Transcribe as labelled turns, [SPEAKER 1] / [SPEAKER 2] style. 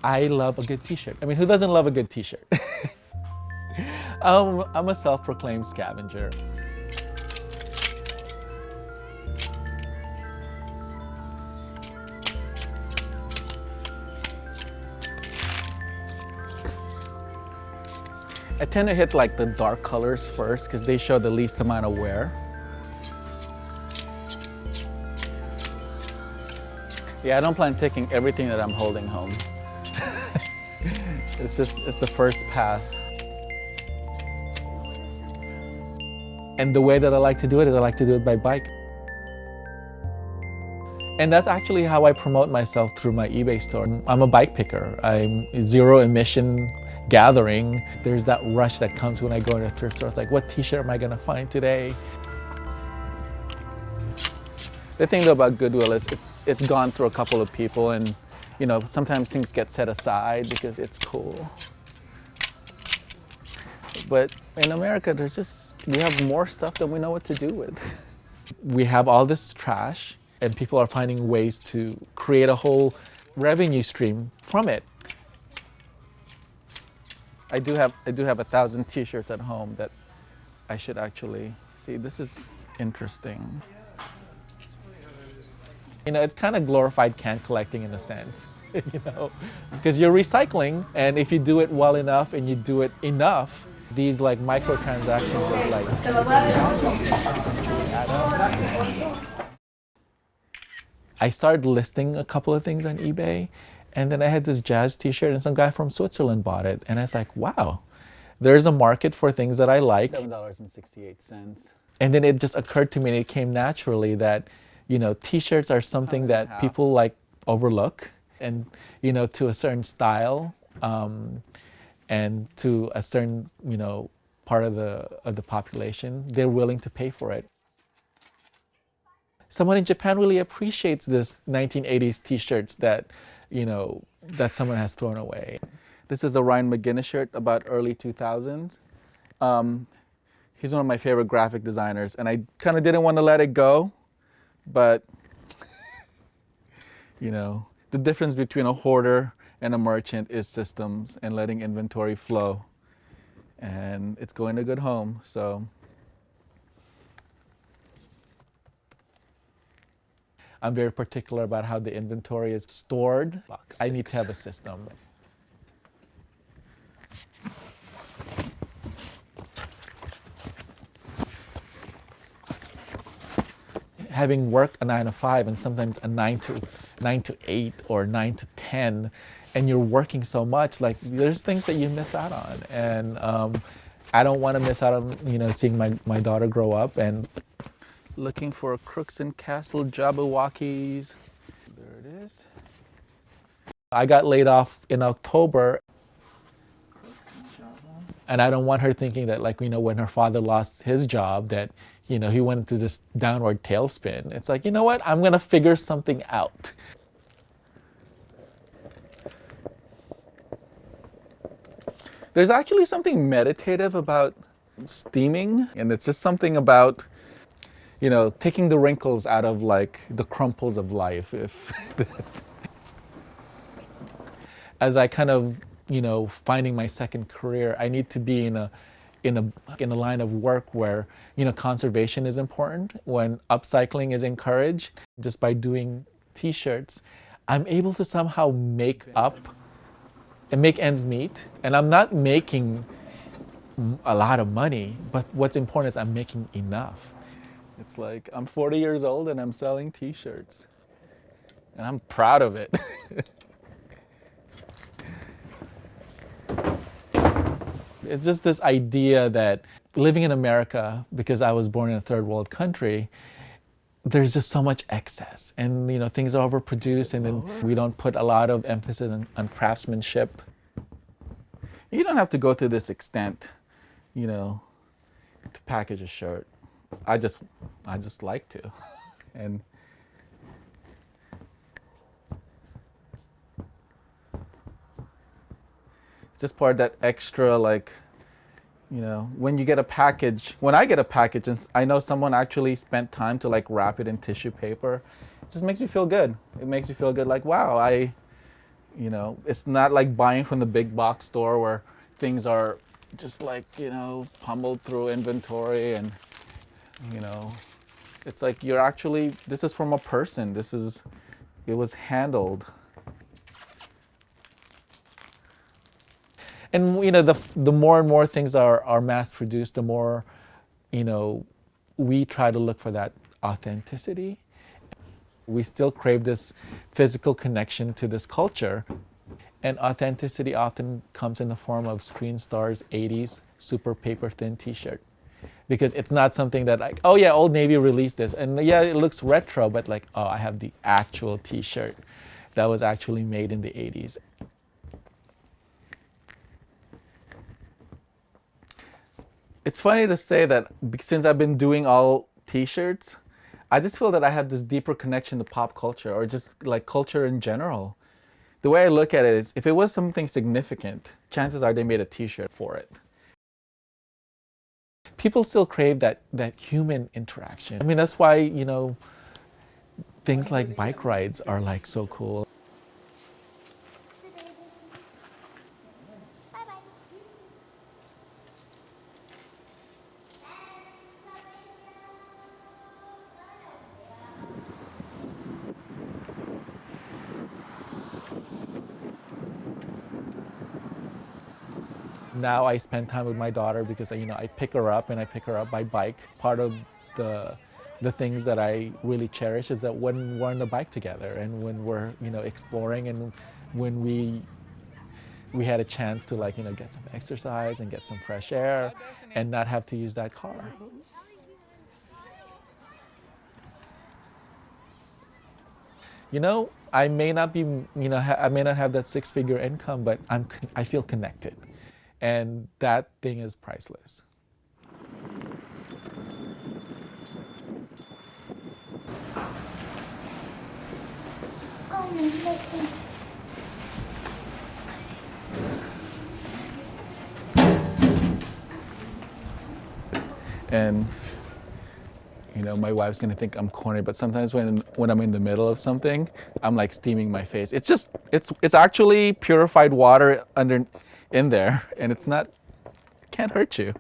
[SPEAKER 1] I love a good t-shirt. I mean, who doesn't love a good t-shirt? I'm a self-proclaimed scavenger. I tend to hit like the dark colors first because they show the least amount of wear. Yeah, I don't plan taking everything that I'm holding home. It's the first pass. And the way that I like to do it is I like to do it by bike. And that's actually how I promote myself through my eBay store. I'm a bike picker. I'm zero emission gathering. There's that rush that comes when I go into a thrift store. It's like, what t-shirt am I gonna find today? The thing though about Goodwill is it's gone through a couple of people, and sometimes things get set aside because it's cool. But in America, we have more stuff than we know what to do with. We have all this trash, and people are finding ways to create a whole revenue stream from it. I do have 1,000 t-shirts at home that I should actually see. This is interesting. It's kind of glorified can collecting in a sense, because you're recycling, and if you do it well enough and you do it enough, these like microtransactions are like. I started listing a couple of things on eBay, and then I had this jazz t-shirt and some guy from Switzerland bought it, and I was like, wow, there's a market for things that I like. $7.68. And then it just occurred to me, and it came naturally that t-shirts are something that people like overlook, and to a certain style, and to a certain part of the population, they're willing to pay for it. Someone in Japan really appreciates this 1980s t-shirts that that someone has thrown away. This is a Ryan McGinnis shirt about early 2000s. He's one of my favorite graphic designers, and I kind of didn't want to let it go, but the difference between a hoarder and a merchant is systems and letting inventory flow, and it's going to good home. So I'm very particular about how the inventory is stored. I need to have a system. Having worked a 9 to 5 and sometimes a 9 to 8 or 9 to 10, and you're working so much, like there's things that you miss out on, and I don't want to miss out on seeing my daughter grow up. And looking for Crooks and Castle Jabberwockies. There it is. I got laid off in October, and I don't want her thinking that when her father lost his job that he went into this downward tailspin. It's like, what? I'm gonna figure something out. There's actually something meditative about steaming, and it's just something about taking the wrinkles out of the crumples of life. As I kind of finding my second career, I need to be in a line of work where conservation is important, when upcycling is encouraged. Just by doing t-shirts, I'm able to somehow make up and make ends meet, and I'm not making a lot of money, but what's important is I'm making enough. It's like I'm 40 years old and I'm selling t-shirts, and I'm proud of it. It's just this idea that living in America, because I was born in a third world country, there's just so much excess, and things are overproduced, and then we don't put a lot of emphasis on craftsmanship. You don't have to go to this extent, to package a shirt. I just like to, and it's just part of that extra, when you get a package, when I get a package and I know someone actually spent time to wrap it in tissue paper, it just makes me feel good. It makes me feel good, wow, You know, it's not like buying from the big box store where things are just like, you know, pummeled through inventory and, you know, it's like you're actually, this is from a person. This is, it was handled. And, you know, the more and more things are mass produced, the more, you know, we try to look for that authenticity. We still crave this physical connection to this culture. And authenticity often comes in the form of Screen Star's 80s super paper thin t-shirt. Because it's not something that like, oh yeah, Old Navy released this. And yeah, it looks retro, but like, oh, I have the actual t-shirt that was actually made in the 80s. It's funny to say that since I've been doing all t-shirts, I just feel that I have this deeper connection to pop culture or just like culture in general. The way I look at it is if it was something significant, chances are they made a t-shirt for it. People still crave that human interaction. I mean, that's why, you know, things like bike rides are like so cool. Now I spend time with my daughter because you know I pick her up and I pick her up by bike. Part of the the things that I really cherish is that when we're on the bike together and when we're, you know, exploring and when we had a chance to, like, you know, get some exercise and get some fresh air and not have to use that car. You know, I may not be, you know, I may not have that six-figure income, but I feel connected, and that thing is priceless. And you know, my wife's gonna think I'm corny, but sometimes when I'm in the middle of something, I'm like steaming my face. It's just it's actually purified water under in there, and it's not, it can't hurt you.